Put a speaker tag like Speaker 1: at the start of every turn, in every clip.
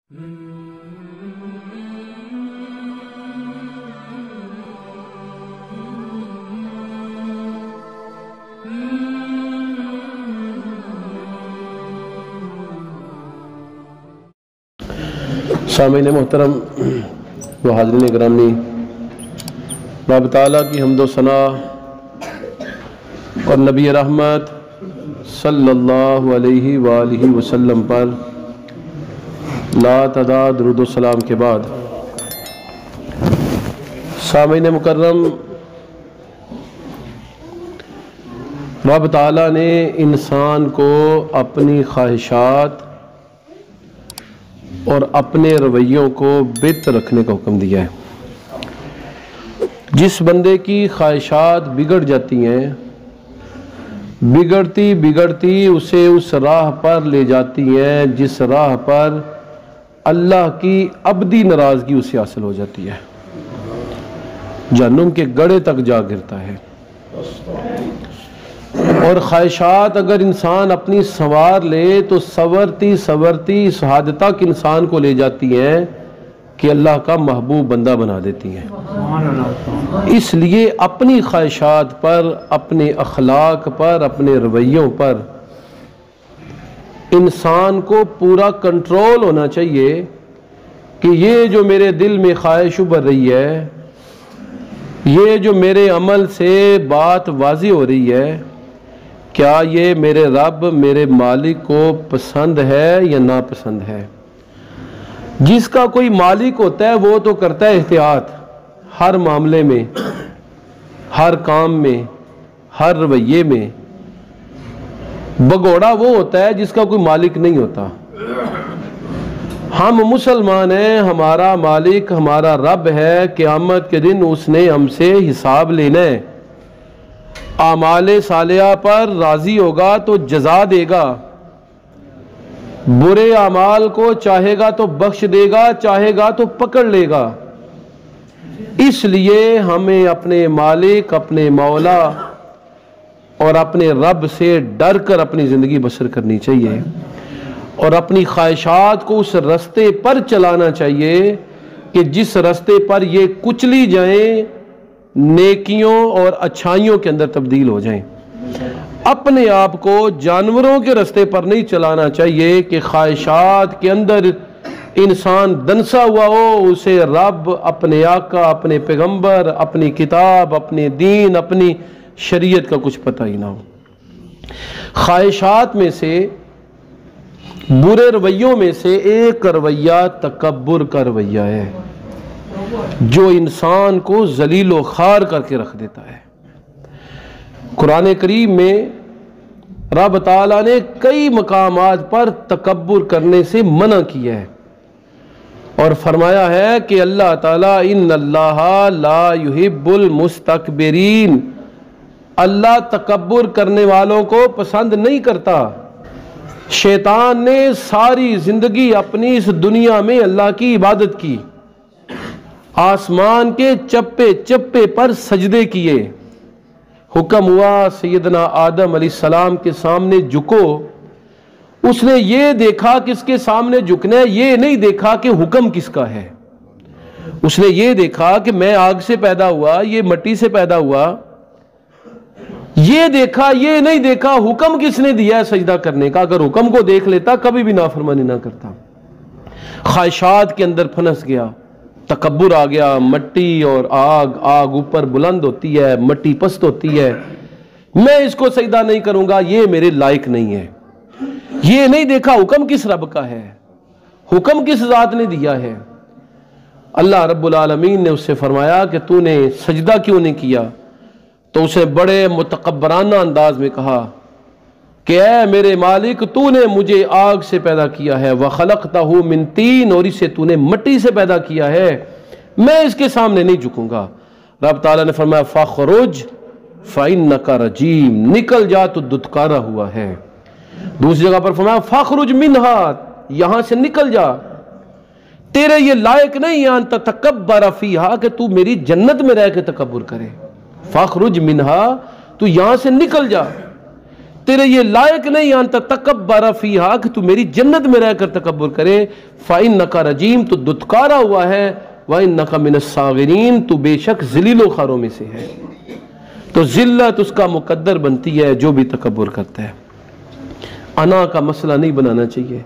Speaker 1: सामीन मोहतरम व हाज़रीन गिरामी, रब ताला की हम्दो सना और नबी रहमत सल्लल्लाहु अलैहि वालिहि वसल्लम पर ला तदाद दुरूद व सलाम के बाद, सामीन मुकर्रम, रब ताला ने इंसान को अपनी ख्वाहिशात और अपने रवैयों को बेहतर रखने का हुक्म दिया है। जिस बंदे की ख्वाहिशात बिगड़ जाती हैं, बिगड़ती बिगड़ती उसे उस राह पर ले जाती हैं जिस राह पर अल्लाह की अबदी नाराज़गी उसे हासिल हो जाती है, जहन्नुम के गड़े तक जा गिरता है। और ख्वाहिशात अगर इंसान अपनी संवार ले तो सवरती सवरती इस हद तक इंसान को ले जाती हैं कि अल्लाह का महबूब बंदा बना देती हैं। इसलिए अपनी ख्वाहिशात पर, अपने अखलाक पर, अपने रवैयों पर इंसान को पूरा कंट्रोल होना चाहिए कि ये जो मेरे दिल में ख्वाहिश उभर रही है, ये जो मेरे अमल से बात वाज़ी हो रही है, क्या ये मेरे रब, मेरे मालिक को पसंद है या नापसंद है। जिसका कोई मालिक होता है वो तो करता है एहतियात हर मामले में, हर काम में, हर रवैये में। भगोड़ा वो होता है जिसका कोई मालिक नहीं होता। हम मुसलमान हैं, हमारा मालिक हमारा रब है। क़यामत के दिन उसने हमसे हिसाब लेना है। आमाले सालिया पर राजी होगा तो जजा देगा, बुरे अमाल को चाहेगा तो बख्श देगा, चाहेगा तो पकड़ लेगा। इसलिए हमें अपने मालिक, अपने मौला और अपने रब से डर कर अपनी ज़िंदगी बसर करनी चाहिए और अपनी ख्वाहिशात को उस रास्ते पर चलाना चाहिए कि जिस रास्ते पर ये कुचली जाएं, नेकियों और अच्छाइयों के अंदर तब्दील हो जाएं। अपने आप को जानवरों के रास्ते पर नहीं चलाना चाहिए कि ख्वाहिशात के अंदर इंसान दनसा हुआ हो, उसे रब, अपने आका, अपने पैगंबर, अपनी किताब, अपने दीन, अपनी शरीयत का कुछ पता ही ना हो। ख्वाहिशात में से, बुरे रवैयों में से एक रवैया तकब्बुर का रवैया है जो इंसान को जलीलो खार करके रख देता है। कुरान करीम में रब ताला ने कई मकामात पर तकब्बुर करने से मना किया है और फरमाया है कि अल्लाह ताला इन्नल्लाह ला युहिब्बुल मुस्तकबिरीन, अल्लाह तकब्बुर करने वालों को पसंद नहीं करता। शैतान ने सारी जिंदगी अपनी इस दुनिया में अल्लाह की इबादत की, आसमान के चप्पे चप्पे पर सजदे किए। हुक्म हुआ सैयदना आदम अलैहिस्सलाम के सामने झुको, उसने ये देखा किसके सामने झुकना है, ये नहीं देखा कि हुक्म किसका है। उसने ये देखा कि मैं आग से पैदा हुआ, ये मिट्टी से पैदा हुआ, ये देखा, ये नहीं देखा हुक्म किसने दिया है सजदा करने का। अगर हुक्म को देख लेता कभी भी नाफरमानी ना करता। ख्वाहिशात के अंदर फंस गया, तकब्बुर आ गया। मिट्टी और आग, आग ऊपर बुलंद होती है, मिट्टी पस्त होती है। मैं इसको सजदा नहीं करूंगा, ये मेरे लायक नहीं है। ये नहीं देखा हुक्म किस रब का है, हुक्म किस जात ने दिया है। अल्लाह रब्बुल आलमीन ने उससे फरमाया कि तूने सजदा क्यों नहीं किया। तो उसे बड़े मुतकब्बराना अंदाज में कहा कि ऐ मेरे मालिक, तूने मुझे आग से पैदा किया है, व खलक़तहू मिन तीन, और इसे तूने मिट्टी से पैदा किया है, मैं इसके सामने नहीं झुकूंगा। रब ताला ने फरमाया फ़ख़रुज फ़इन्नका रजीम, निकल जा तो दुत्कारा हुआ है। दूसरी जगह पर फरमाया फ़ख़रुज मिन्हा, यहां से निकल जा, तेरे ये लायक नहीं है अंत तकब्बर फ़ीहा, कि तू मेरी जन्नत में रह के तकब्बुर करे। फ़ख़रुज मिन्हा, तू यहां से निकल जा, तेरे ये लायक नहीं अंत तकब्बर फीहा कि तू मेरी जन्नत में रहकर तकब्बुर करे। फ़इन्नका रजीम, तो दुत्कारा हुआ है। वइन्नका मिनस सागिरीन, तू बेशक ज़लीलो खारों में से है। तो जिल्लत उसका मुकद्दर बनती है जो भी तकब्बुर करता है। अना का मसला नहीं बनाना चाहिए,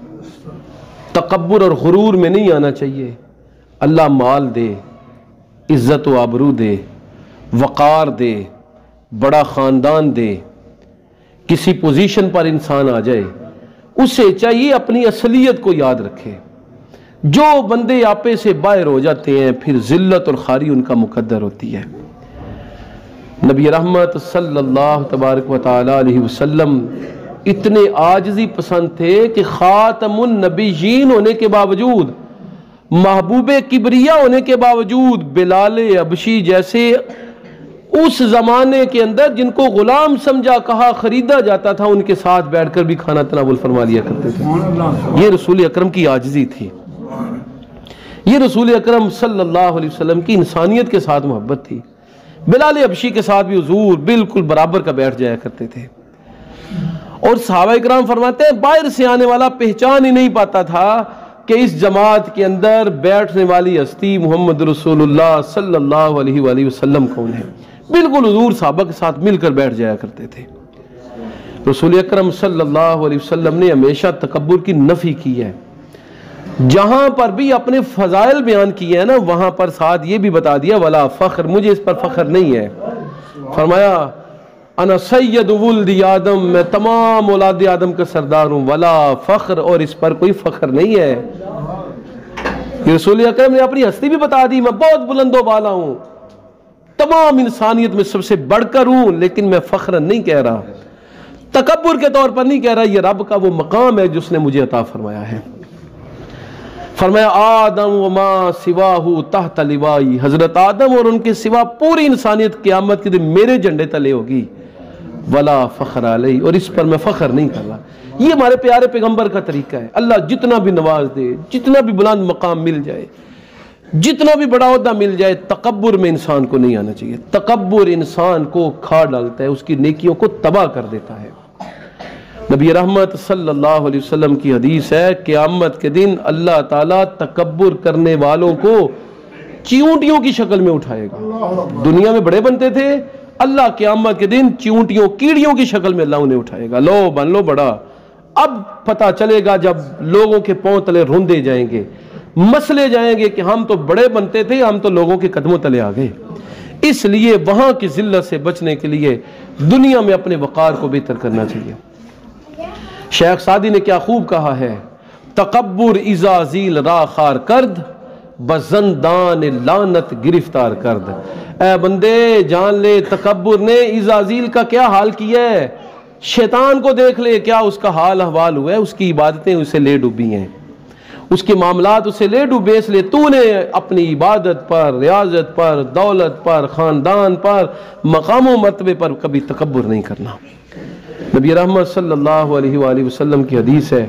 Speaker 1: तकब्बुर और गुरूर में नहीं आना चाहिए। अल्लाह माल दे, इज्जत व आबरू दे, वक़ार दे, बड़ा ख़ानदान दे, किसी पोजीशन पर इंसान आ जाए, उसे चाहिए अपनी असलियत को याद रखे। जो बंदे आपे से बाहर हो जाते हैं फिर जिल्लत और खारी उनका मुकद्दर होती है। नबी रहमत सल्लल्लाहु तबारक व तआला अलैहि वसल्लम इतने आजिज़ी पसंद थे कि खातमुन नबीयीन होने के बावजूद, महबूबे किबरिया होने के बावजूद, बिलाल अबशी जैसे उस जमाने के अंदर जिनको गुलाम समझा कहा खरीदा जाता था, उनके साथ बैठकर भी खाना तनावुल फरमा लिया करते थे। ये रसूल अकरम की आजिज़ी थी, ये रसूल अकरम सल्लल्लाहु अलैहि वसल्लम की इंसानियत के साथ मोहब्बत थी। बिलाल अबशी के साथ भी हुजूर बिल्कुल बराबर का बैठ जाया करते थे। और सहाबा इकराम फरमाते हैं बाहर से आने वाला पहचान ही नहीं पाता था कि इस जमात के अंदर बैठने वाली हस्ती मोहम्मद रसूलुल्लाह सल्लल्लाहु अलैहि वसल्लम कौन है। बिल्कुल हुजूर सहाबा के साथ मिलकर बैठ जाया करते थे। रसूल अकरम सल्लल्लाहु अलैहि वसल्लम ने हमेशा तकब्बुर की नफी की है। जहां पर भी अपने फजाइल बयान किए हैं ना, वहां पर साथ ये भी बता दिया वला फख्र, मुझे इस पर फख्र नहीं है। फरमाया अना सैयद वुल्द आदम, मैं तमाम औलाद आदम का सरदार हूं, वला फख्र, और इस पर कोई फख्र नहीं है। रसूल अकरम ने अपनी हस्ती भी बता दी, मैं बहुत बुलंदो बाला हूं, तमाम इंसानियत में सबसे बढ़कर हूं, लेकिन मैं फख्र नहीं कह रहा, तकब्बुर के तौर पर नहीं कह रहा। ये रब का वो मकाम है जिसने मुझे अता फरमाया है। फरमाया आदम व मा सिवाहु तहत लिवाई, हजरत आदम और उनके सिवा पूरी इंसानियत क़यामत के दिन मेरे झंडे तले होगी। वला फख्र अलैहि, और इस पर मैं फख्र नहीं कर रहा। ये हमारे प्यारे पैगंबर का तरीका है। अल्लाह जितना भी नवाज दे, जितना भी बुलंद मकाम मिल जाए, जितना भी बड़ा ओहदा मिल जाए, तकब्बुर में इंसान को नहीं आना चाहिए। तकब्बुर इंसान को खा डालता है, उसकी नेकियों को तबाह कर देता है। नबी रहमत सल्लल्लाहु अलैहि वसल्लम की हदीस है, क़यामत के दिन अल्लाह ताला तकब्बुर करने वालों को चींटियों की शक्ल में उठाएगा। दुनिया में बड़े बनते थे, अल्लाह क़यामत के दिन चींटियों कीड़ियों की शक्ल में अल्लाह उन्हें उठाएगा। लो बन लो बड़ा। अब पता चलेगा जब लोगों के पांव तले रोंदे जाएंगे, मसले जाएंगे कि हम तो बड़े बनते थे, हम तो लोगों के कदमों तले आ गए। इसलिए वहां की जिल्लत से बचने के लिए दुनिया में अपने वक़ार को बेहतर करना चाहिए। शेख सादी ने क्या खूब कहा है, तकब्बुर इज़ाज़ील रा खार कर्द, बजंदान लानत गिरफ्तार कर्द। ए बंदे जान ले, तकब्बुर ने इज़ाज़ील का क्या हाल किया है। शैतान को देख ले, क्या उसका हाल अहवाल हुआ है। उसकी इबादतें उसे ले डूबी हैं, उसके मामलात उसे ले डूबे। इसलिए तूने अपनी इबादत पर, रियाजत पर, दौलत पर, ख़ानदान पर, मकाम मरतबे पर कभी तकब्बुर नहीं करना। नबी रहमत सल्लल्लाहु अलैहि वसल्लम की हदीस है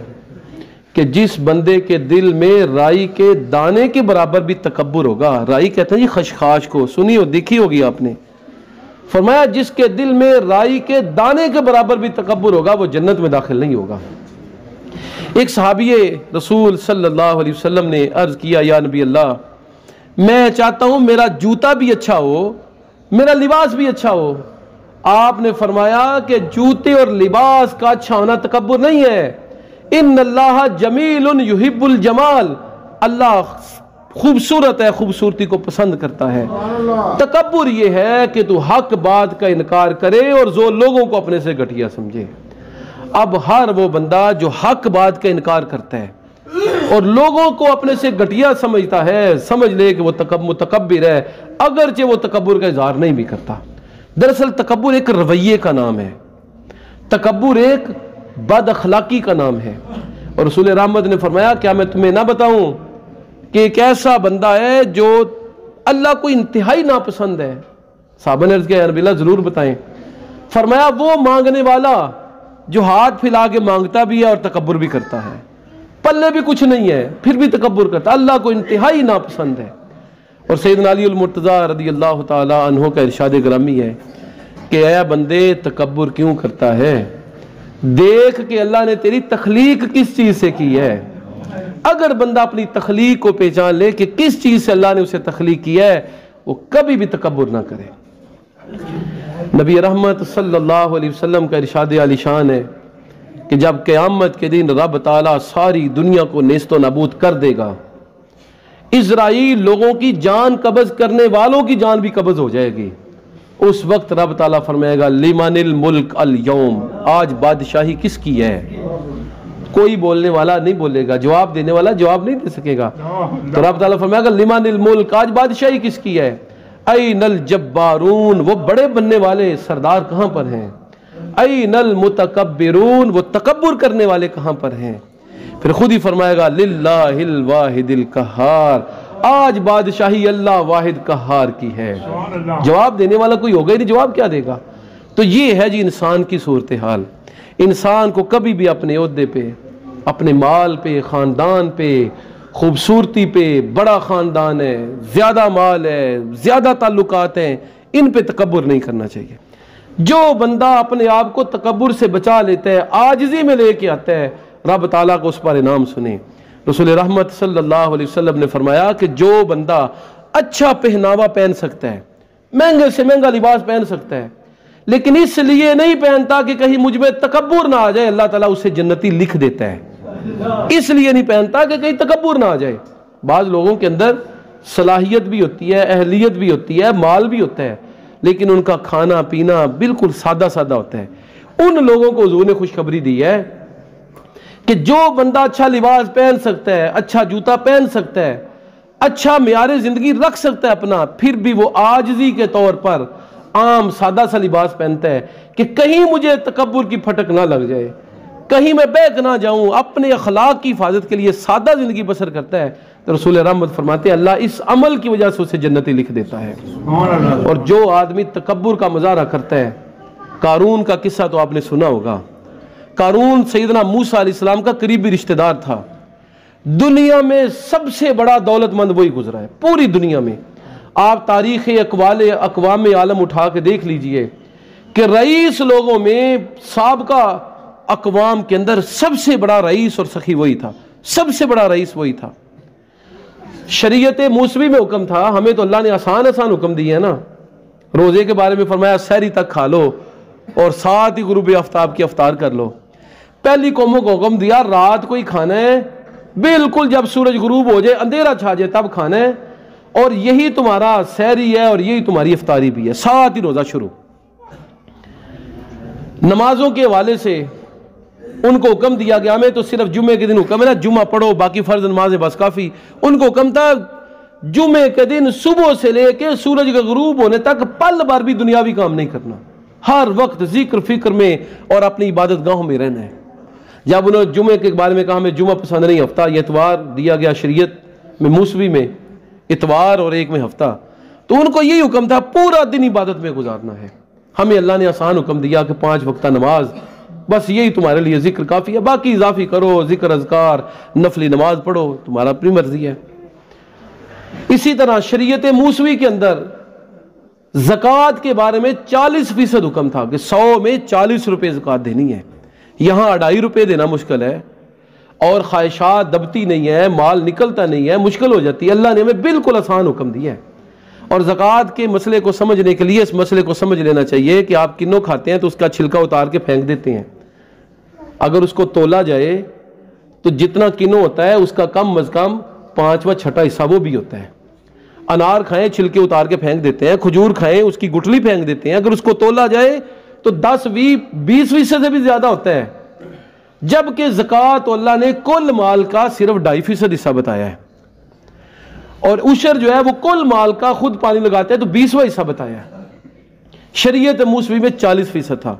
Speaker 1: कि जिस बंदे के दिल में राई के दाने के बराबर भी तकब्बुर होगा, राई कहते हैं जी खशखाश को, सुनी हो देखी होगी आपने। फरमाया जिसके दिल में राई के दाने के बराबर भी तकब्बुर होगा वो जन्नत में दाखिल नहीं होगा। एक सहाबी रसूल सल्लल्लाहु अलैहि वसल्लम ने अर्ज किया, या नबी अल्लाह, मैं चाहता हूं मेरा जूता भी अच्छा हो, मेरा लिबास भी अच्छा हो। आपने फरमाया कि जूते और लिबास का अच्छा होना तकब्बुर नहीं है। इन्नल्लाह जमीलुन युहिब्बुल जमाल, अल्लाह खूबसूरत है, खूबसूरती को पसंद करता है। तकब्बुर ये है कि तू हक बात का इनकार करे और जो लोगों को अपने से घटिया समझे। अब हर वो बंदा जो हक बात का इनकार करता है और लोगों को अपने से घटिया समझता है, समझ ले कि वो मुतकब्बिर है, अगरचे वो तकब्बुर का इजहार नहीं भी करता। दरअसल तकब्बुर एक रवैये का नाम है, तकब्बुर एक बद अखलाकी का नाम है। और रसूल रहमत ने फरमाया, क्या मैं तुम्हें ना बताऊं कि एक ऐसा बंदा है जो अल्लाह को इंतहाई नापसंद है। साहबा ने अर्ज़ किया, या नबी अल्लाह जरूर बताएं। फरमाया वो मांगने वाला जो हाथ फैला के मांगता भी है और तकब्बुर भी करता है, पल्ले भी कुछ नहीं है फिर भी तकब्बुर करता, अल्लाह को इंतहाई नापसंद है। और सैयदना अली अल मुर्तज़ा रज़ियल्लाहु ताला अन्हु का इरशाद ग्रामी है कि ऐ बंदे तकब्बुर क्यों करता है, देख के अल्लाह ने तेरी तख्लीक किस चीज से की है। अगर बंदा अपनी तख्लीक को पहचान ले कि किस चीज से अल्लाह ने उसे तख्लीक किया है, वो कभी भी तकब्बुर ना करे। नबी रहमत सल्लल्लाहु अलैहि वसल्लम का इरशाद आलिशान है कि जब क़यामत के दिन रब ताला सारी दुनिया को नेस्तो नाबूद कर देगा, इज़राइल लोगों की जान कब्ज़ करने वालों की जान भी कब्ज़ हो जाएगी। उस वक्त रब ताला फरमाएगा लिमानिल मुल्क अल यौम, आज बादशाही किसकी है। कोई बोलने वाला नहीं बोलेगा, जवाब देने वाला जवाब नहीं दे सकेगा। तो रब ताला फरमाएगा लिमानिल मुल्क, आज बादशाही किसकी है। ऐनल जब्बारून, वो बड़े बनने वाले सरदार कहाँ पर हैं। ऐनल मुतकब्बिरून, वो तकब्बुर करने वाले कहाँ पर हैं। फिर खुद ही फरमाएगा लिल्लाहिल वाहिदिल कहार, आज बादशाही अल्लाह वाहिद कहार की है। जवाब देने वाला कोई होगा ही नहीं, जवाब क्या देगा। तो ये है जी इंसान की सूरत हाल। इंसान को कभी भी अपने ओहदे पे, अपने माल पे, ख़ानदान पे, खूबसूरती पे, बड़ा ख़ानदान है, ज़्यादा माल है, ज़्यादा ताल्लुकात हैं, इन पे तकब्बुर नहीं करना चाहिए। जो बंदा अपने आप को तकब्बुर से बचा लेता है, आजिज़ी में लेके आता है, रब ताला को उस पर इनाम सुने। रसूल रहमत सल्लल्लाहु अलैहि वसल्लम ने फरमाया कि जो बंदा अच्छा पहनावा पहन सकता है, महंगे से महंगा लिबास पहन सकता है, लेकिन इसलिए नहीं पहनता कि कहीं मुझ में तकब्बुर ना आ जाए, अल्लाह ताला उसे जन्नती लिख देता है। इसलिए नहीं पहनता कि कहीं तकब्बुर ना आ जाए। बाज़ लोगों के अंदर सलाहियत भी होती है, अहलियत भी होती है, माल भी होता है, लेकिन उनका खाना पीना बिल्कुल सादा सादा होता है। उन लोगों को हुज़ूर ने खुशखबरी दी है कि जो बंदा अच्छा लिबास पहन सकता है, अच्छा जूता पहन सकता है, अच्छा मियारे जिंदगी रख सकता है अपना, फिर भी वो आजिज़ी के तौर पर आम सादा सा लिबास पहनता है कि कहीं मुझे तकब्बुर की फटक ना लग जाए, कहीं मैं बहक ना जाऊं, अपने अखलाक की हिफाजत के लिए सादा जिंदगी बसर करता है। तो रसूल रहमत फरमाते हैं अल्लाह इस अमल की वजह से उसे जन्नती लिख देता है। और जो आदमी तकब्बुर का मुजाहरा करता है, कारून का किस्सा तो आपने सुना होगा। कारून सैयदना मूसा अलैहिस्सलाम का करीबी रिश्तेदार था। दुनिया में सबसे बड़ा दौलतमंद वही गुजरा है पूरी दुनिया में। आप तारीख़ अक़वाम आलम उठा के देख लीजिए कि रईस लोगों में साबका अक़वाम के अंदर सबसे बड़ा रईस और सखी वही था, सबसे बड़ा रईस वही था। शरीयत मूसवी में हुक्म था, हमें तो अल्लाह ने आसान आसान हुक्म दिए है ना। रोज़े के बारे में फरमाया सहरी तक खा लो और साथ ही गुरूब आफ्ताब की अफ्तार कर लो। पहली कौमों को हुक्म दिया रात को ही खाना है, बिल्कुल जब सूरज गुरूब हो जाए, अंधेरा छा जाए तब खाना है, और यही तुम्हारा सहरी है और यही तुम्हारी इफ्तारी भी है, साथ ही रोज़ा शुरू। नमाजों के हवाले से उनको हुक्म दिया गया, हमें तो सिर्फ जुमे के दिन हुक्म है ना, जुमा पढ़ो, बाकी फ़र्ज नमाज बस काफ़ी। उनको हुक्म था जुमे के दिन सुबह से लेके सूरज के गुरूब होने तक पल भर भी दुनियावी काम नहीं करना, हर वक्त जिक्र फिक्र में और अपनी इबादत गाहों में रहना है। जब उन्होंने जुमे के बारे में कहा हमें जुमा पसंद नहीं, हफ्ता ये इतवार दिया गया शरीयत में मूसवी में, इतवार और एक में हफ्ता, तो उनको यही हुक्म था पूरा दिन इबादत में गुजारना है। हमें अल्लाह ने आसान हुक्म दिया कि 5 वक्ता नमाज, बस यही तुम्हारे लिए जिक्र काफ़ी है, बाकी इजाफी करो, जिक्र अज़कार नफली नमाज पढ़ो, तुम्हारा अपनी मर्जी है। इसी तरह शरीयत मूसवी के अंदर ज़कात के बारे में 40% हुक्म था कि 100 में 40 रुपये ज़कात देनी है। यहाँ 2.5 रुपये देना मुश्किल है और ख्वाहिशात दबती नहीं है, माल निकलता नहीं है, मुश्किल हो जाती है। अल्लाह ने हमें बिल्कुल आसान हुक्म दिया है। और ज़कात के मसले को समझने के लिए इस मसले को समझ लेना चाहिए कि आप किन्नो खाते हैं तो उसका छिलका उतार के फेंक देते हैं। अगर उसको तोला जाए तो जितना किनो होता है उसका कम अज़ कम 5वां 6ठा हिस्सा वो भी होता है। अनार खाएं छिलके उतार के फेंक देते हैं, खजूर खाएं उसकी गुठली फेंक देते हैं, अगर उसको तोला जाए तो 10-20% से भी ज़्यादा होता है। जबकि ज़कात अल्लाह ने कुल माल का सिर्फ 2.5% हिस्सा बताया है, और उशर जो है वो कुल माल का खुद पानी लगाते हैं तो 20वां हिस्सा बताया है। शरीयत मूसवी में 40% था।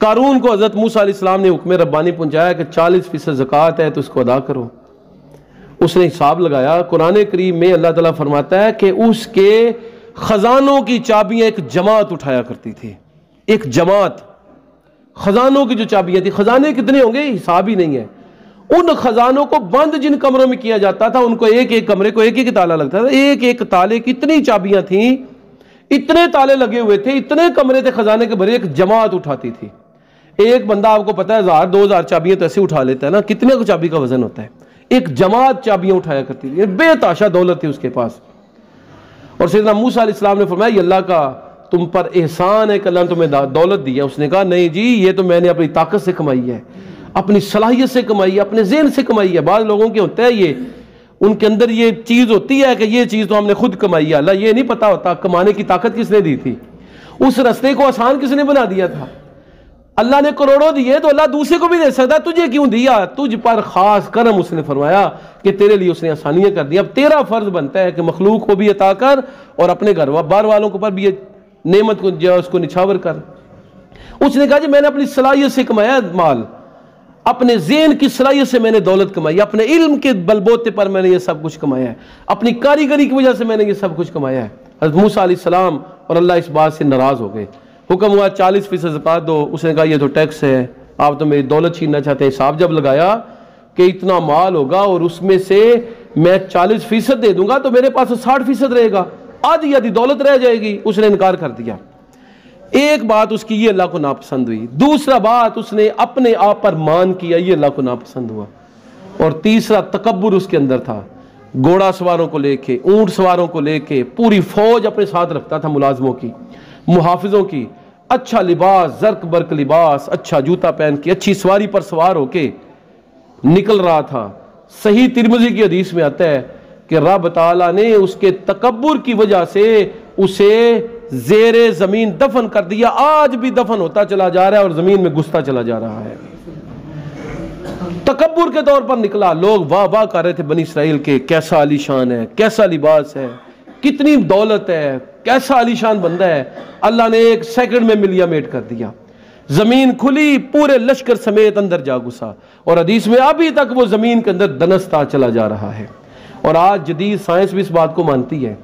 Speaker 1: कारून को हज़रत मूसा अलैहिस्सलाम ने हुक्म रब्बानी पहुंचाया कि 40% ज़कात है तो उसको अदा करो। उसने हिसाब लगाया। कुरान करीम में अल्लाह ताला फरमाता है कि उसके खजानों की चाबियां एक जमात उठाया करती थी, एक जमात। खजानों की जो चाबियां थी, खजाने कितने होंगे हिसाब ही नहीं है। उन खजानों को बंद जिन कमरों में किया जाता था उनको एक एक कमरे को एक एक ताला लगता था, एक एक ताले की इतनी चाबियां थी, इतने ताले लगे हुए थे, इतने कमरे थे खजाने के भरे, एक जमात उठाती थी। एक बंदा आपको पता है 1000-2000 चाबियां तो ऐसे उठा लेता है ना, कितने को चाबी का वजन होता है। एक जमात चाबियां उठाया करती थी, बेताशा दौलत थी उसके पास। और सैयदना मूसा अलैहिस्सलाम ने फरमाया, ये अल्लाह का तुम पर एहसान है कि अल्लाह ने तुम्हें दौलत दी है। उसने कहा, नहीं जी, ये तो मैंने अपनी ताकत से कमाई है, अपनी सलाहियत से कमाई है, अपने ज़हन से कमाई है। बाद लोगों के होते हैं ये, उनके अंदर ये चीज़ होती है कि ये चीज़ तो हमने खुद कमाई है। अल्लाह ये नहीं पता होता कमाने की ताकत किसने दी थी, उस रास्ते को आसान किसने बना दिया था। अल्लाह ने करोड़ों दिए तो अल्लाह दूसरे को भी दे सकता, तुझे क्यों दिया? तुझ पर खास करम उसने फरमाया कि तेरे लिए उसने आसानियां कर दी। अब तेरा फर्ज बनता है कि मखलूक को भी अता कर और अपने घर बार वालों को पर भी ये नेमत को जो उसको निछावर कर। उसने कहा जी मैंने अपनी सलाहियत से कमाया माल, अपने ज़हन की सलाहियत से मैंने दौलत कमाई, अपने इल्म के बलबोते पर मैंने ये सब कुछ कमाया है, अपनी कारीगरी की वजह से मैंने ये सब कुछ कमाया है। हज़रत मूसा अलैहिस्सलाम और अल्लाह इस बात से नाराज़ हो गए। हुक्म हुआ 40% ज़कात दो। उसने कहा ये तो टैक्स है, आप तो मेरी दौलत छीनना चाहते हैं। हिसाब जब लगाया कि इतना माल होगा और उसमें से मैं 40% दे दूंगा तो मेरे पास 60% रहेगा, आधी आधी दौलत रह जाएगी। उसने इनकार कर दिया। एक बात उसकी ये अल्लाह को नापसंद हुई, दूसरा बात उसने अपने आप पर मान किया, ये अल्लाह को नापसंद हुआ, और तीसरा तकब्बुर उसके अंदर था। घोड़ा सवारों को लेके, ऊंट सवारों को लेके पूरी फौज अपने साथ रखता था, मुलाजमों की, मुहाफिजों की, अच्छा लिबास, जर्क बर्क लिबास, अच्छा जूता पहन के अच्छी सवारी पर सवार होके निकल रहा था। सही तिरमिज़ी की हदीस में आता है कि रब ताला ने उसके तकब्बुर की वजह से उसे ज़ेरे ज़मीन दफन कर दिया। आज भी दफन होता चला जा रहा है और ज़मीन में घुसता चला जा रहा है। तकब्बुर के तौर पर निकला। लोग वाह वाह कर रहे थे बनी इसराइल के, कैसा आलीशान है, कैसा लिबास है, कितनी दौलत है, कैसा आलीशान बंदा है। अल्लाह ने 1 सेकंड में मिलिया मेट कर दिया। जमीन खुली, पूरे लश्कर समेत अंदर जा घुसा, और हदीस में अभी तक वो जमीन के अंदर दनसता चला जा रहा है। और आज जदीद साइंस भी इस बात को मानती है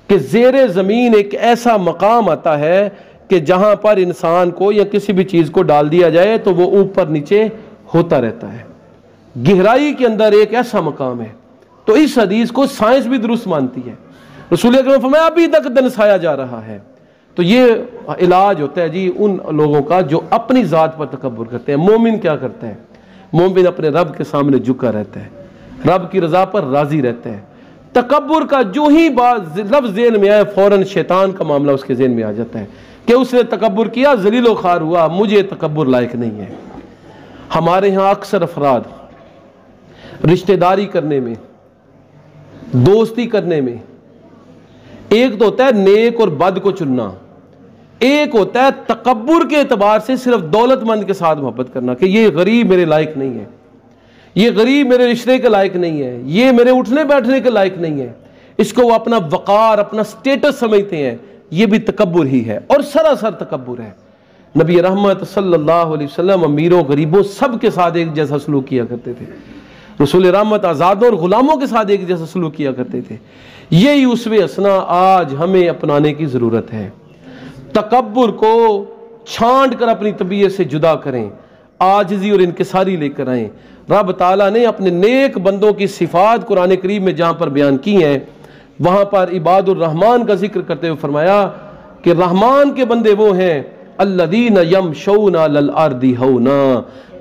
Speaker 1: कि ज़ेरे ज़मीन एक ऐसा मकाम आता है कि जहां पर इंसान को या किसी भी चीज़ को डाल दिया जाए तो वो ऊपर नीचे होता रहता है। गहराई के अंदर एक ऐसा मकाम है। तो इस हदीस को साइंस भी दुरुस्त मानती है। रसूल अकरम फरमाया अभी तक दनसाया जा रहा है। तो ये इलाज होता है जी उन लोगों का जो अपनी ज़ात पर तकब्बुर करते हैं। मोमिन क्या करता है? मोमिन अपने रब के सामने झुका रहता है, रब की रज़ा पर राज़ी रहता है। तकब्बुर का जो ही बात लफ्ज़ ज़हन में आए फौरन शैतान का मामला उसके ज़हन में आ जाता है कि उसने तकब्बुर किया, ज़लील ख़ार हुआ, मुझे तकब्बुर लायक नहीं है। हमारे यहाँ अक्सर अफराद रिश्तेदारी करने में, दोस्ती करने में, एक तो होता है नेक और बद को चुनना, एक होता है तकब्बुर के एतबार से सिर्फ दौलतमंद के साथ मोहब्बत करना कि ये गरीब मेरे लायक नहीं है, ये गरीब मेरे रिश्ते के लायक नहीं है, ये मेरे उठने बैठने के लायक नहीं है। इसको वो अपना वक़ार, अपना स्टेटस समझते हैं। ये भी तकब्बुर ही है और सरासर तकब्बुर है। नबी रहमत सल्लल्लाहु अलैहि वसल्लम अमीरों गरीबों सब के साथ एक जैसा सलूक किया करते थे। रसूल रहमत आज़ादों और गुलामों के साथ एक जैसा सलूक किया करते थे। यही उसवे हसना आज हमें अपनाने की ज़रूरत है। तकब्बुर को छांट कर अपनी तबीयत से जुदा करें, आजिज़ी और इनकिसारी लेकर आएँ। रब ताला ने अपने नेक बंदों की सिफ़ात कुरान करीम में जहाँ पर बयान की हैं, वहाँ पर इबादुर रहमान का जिक्र करते हुए फरमाया कि रहमान के बंदे वो हैं अल्लज़ीना यमशौना अलल अर्दी हौना,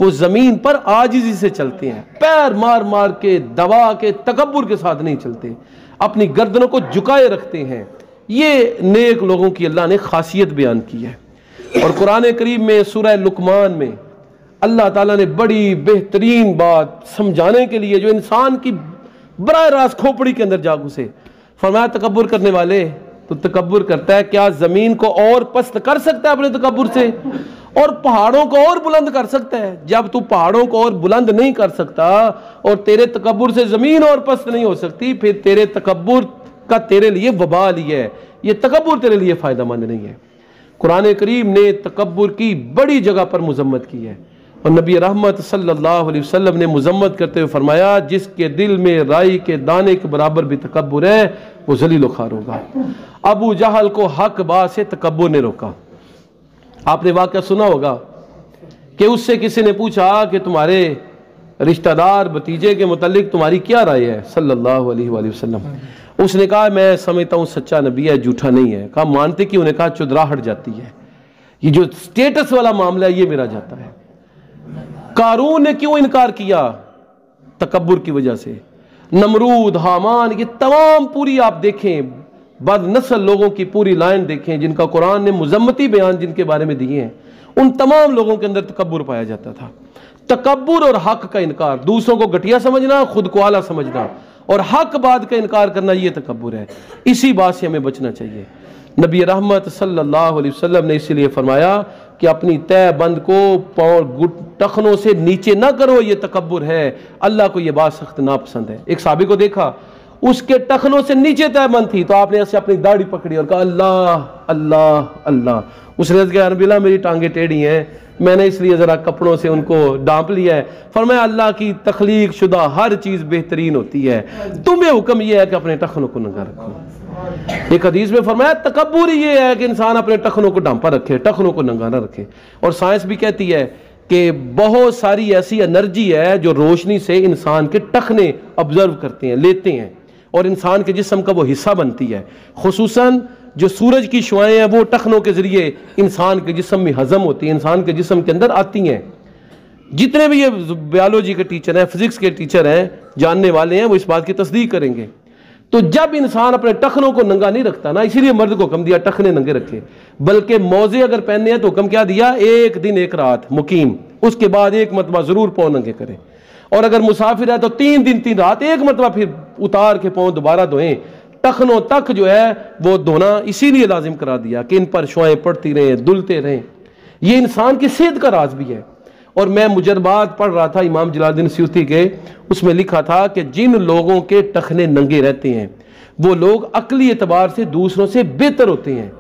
Speaker 1: वो ज़मीन पर आजिज़ी से चलते हैं, पैर मार मार के दबा के तकब्बुर के साथ नहीं चलते, अपनी गर्दनों को झुकाए रखते हैं। ये नेक लोगों की अल्लाह ने खासियत बयान की है। और कुरान करीम में सूरह लुकमान में अल्लाह ताला ने बड़ी बेहतरीन बात समझाने के लिए जो इंसान की बराह रास्त खोपड़ी के अंदर जा घुसे, फरमाया तकब्बुर करने वाले तो तकब्बुर करता है, क्या ज़मीन को और पस्त कर सकता है अपने तकब्बुर से, और पहाड़ों को और बुलंद कर सकता है? जब तू पहाड़ों को और बुलंद नहीं कर सकता और तेरे तकब्बुर से ज़मीन और पस्त नहीं हो सकती, फिर तेरे तकब्बुर का तेरे लिए वबाल ही है। ये तकब्बुर तेरे लिए फ़ायदेमंद नहीं है। कुरान करीम ने तकब्बुर की बड़ी जगह पर मज़म्मत की है और नबी रहमत सल्लल्लाहु अलैहि वसल्लम ने मज़म्मत करते हुए फरमाया, जिसके दिल में राई के दाने के बराबर भी तकब्बुर है वो ज़लील व ख़ार होगा। अबू जहल को हक बात से तकब्बुर ने रोका। आपने वाक़या सुना होगा कि उससे किसी ने पूछा कि तुम्हारे रिश्तेदार भतीजे के मुतालिक तुम्हारी क्या राय है सल्लल्लाहु अलैहि वसल्लम। उसने कहा मैं समझता हूँ सच्चा नबी है, झूठा नहीं है। कहा मानते कि? उन्हें कहा चुदराहट जाती है, ये जो स्टेटस वाला मामला है ये मेरा जाता है। कारून ने क्यों इनकार किया? तकब्बुर की वजह से। नमरूद, हामान, ये तमाम पूरी आप देखें बदनस्ल लोगों की पूरी लाइन देखें जिनका कुरान ने मुजम्मती बयान जिनके बारे में दिए हैं, उन तमाम लोगों के अंदर तकब्बुर पाया जाता था। तकब्बुर और हक का इनकार, दूसरों को घटिया समझना, खुद को आला समझना और हक बात का इनकार करना, ये तकब्बुर है। इसी बात से हमें बचना चाहिए। नबी रहमत सल्लल्लाहु अलैहि वसल्लम ने इसीलिए फरमाया कि अपनी तय बंद को टखनों से नीचे ना करो, ये तकब्बुर है। अल्लाह को ये बात सख्त नापसंद है। एक साहबी को देखा, उसके टखनों से नीचे तय बंद थी, तो आपने ऐसे अपनी दाढ़ी पकड़ी और कहा अल्लाह अल्लाह अल्लाह। उसने कहा अरबिला मेरी टांगे टेढ़ी हैं, मैंने इसलिए जरा कपड़ों से उनको डांप लिया है। फरमाया अल्लाह की तख्लीक शुदा हर चीज बेहतरीन होती है, तुम्हें हुक्म यह है कि अपने टखनों को नंगा रखो। एक हदीस में फरमाया तकब्बुर ये है कि इंसान अपने टखनों को डांपा रखे, टखनों को नंगा ना रखे। और साइंस भी कहती है कि बहुत सारी ऐसी एनर्जी है जो रोशनी से इंसान के टखने ऑब्जर्व करते हैं, लेते हैं और इंसान के जिस्म का वो हिस्सा बनती है। खुसूसन जो सूरज की शुआएं हैं वो टखनों के जरिए इंसान के जिस्म में हजम होती है, इंसान के जिस्म के अंदर आती हैं। जितने भी ये बायोलॉजी के टीचर हैं, फिजिक्स के टीचर हैं, जानने वाले हैं, वो इस बात की तस्दीक करेंगे। तो जब इंसान अपने टखनों को नंगा नहीं रखता ना, इसीलिए मर्द को हुक्म दिया टखने नंगे रखे, बल्कि मौजे अगर पहनने हैं तो हुक्म क्या दिया, एक दिन एक रात मुकीम, उसके बाद एक मरतबा जरूर पाँव नंगे करें। और अगर मुसाफिर है तो 3 दिन 3 रात एक मरतबा फिर उतार के पाँव दोबारा धोएं। टखनों तक जो है वो धोना इसीलिए लाजिम करा दिया कि इन पर शुआएं पड़ती रहें, दुलते रहें। ये इंसान की सेहत का राज भी है। और मैं मुजरबात पढ़ रहा था इमाम जलालुद्दीन सयूती के, उसमें लिखा था कि जिन लोगों के टखने नंगे रहते हैं वो लोग अक्ली एतबार से दूसरों से बेहतर होते हैं,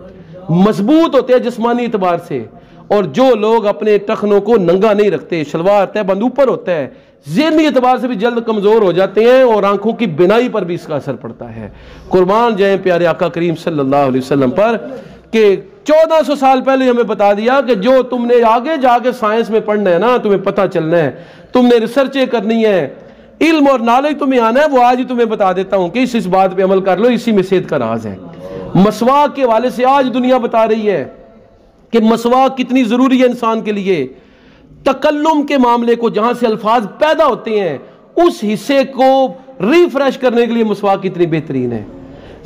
Speaker 1: मजबूत होते हैं जिस्मानी एतबार से। और जो लोग अपने टखनों को नंगा नहीं रखते, शलवार तहबंद ऊपर होता है, ज़हनी एतबार से भी जल्द कमज़ोर हो जाते हैं और आंखों की बिनाई पर भी इसका असर पड़ता है। कुर्बान जाए प्यारे आका करीम सल्लल्लाहु अलैहि वसल्लम पर कि 1400 साल पहले हमें बता दिया कि जो तुमने आगे जाके साइंस में पढ़ना है ना, तुम्हें पता चलना है, तुमने रिसर्चें करनी है, इल्म और नॉलेज तुम्हें आना है, वो आज ही तुम्हें बता देता हूँ कि इस बात पे अमल कर लो, इसी में सेहत का राज है। मसवाक के हवाले से आज दुनिया बता रही है कि मसवाक कितनी ज़रूरी है इंसान के लिए। तकल्लुम के मामले को, जहां से अल्फाज पैदा होते हैं, उस हिस्से को रिफ्रेश करने के लिए मसवाक कितनी बेहतरीन है।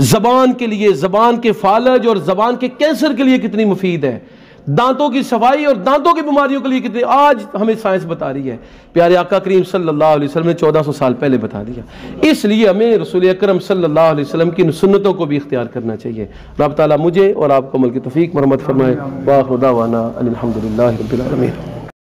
Speaker 1: जबान के लिए, जबान के फालज और जबान के कैंसर के लिए कितनी मुफीद है। दांतों की सफाई और दांतों की बीमारियों के लिए कितनी, आज हमें साइंस बता रही है। प्यारे आका करीम सल्लल्लाहु अलैहि वसल्लम ने 1400 साल पहले बता दिया। इसलिए हमें रसूल अकरम सल्लल्लाहु अलैहि वसल्लम की सुन्नतों को भी इख्तियार करना चाहिए। रब ताला मुझे और आपको अमल की तौफीक मरहमत फरमाए। व आखिर दावाना अनिल हम्दुलिल्लाहि रब्बिल आलमीन।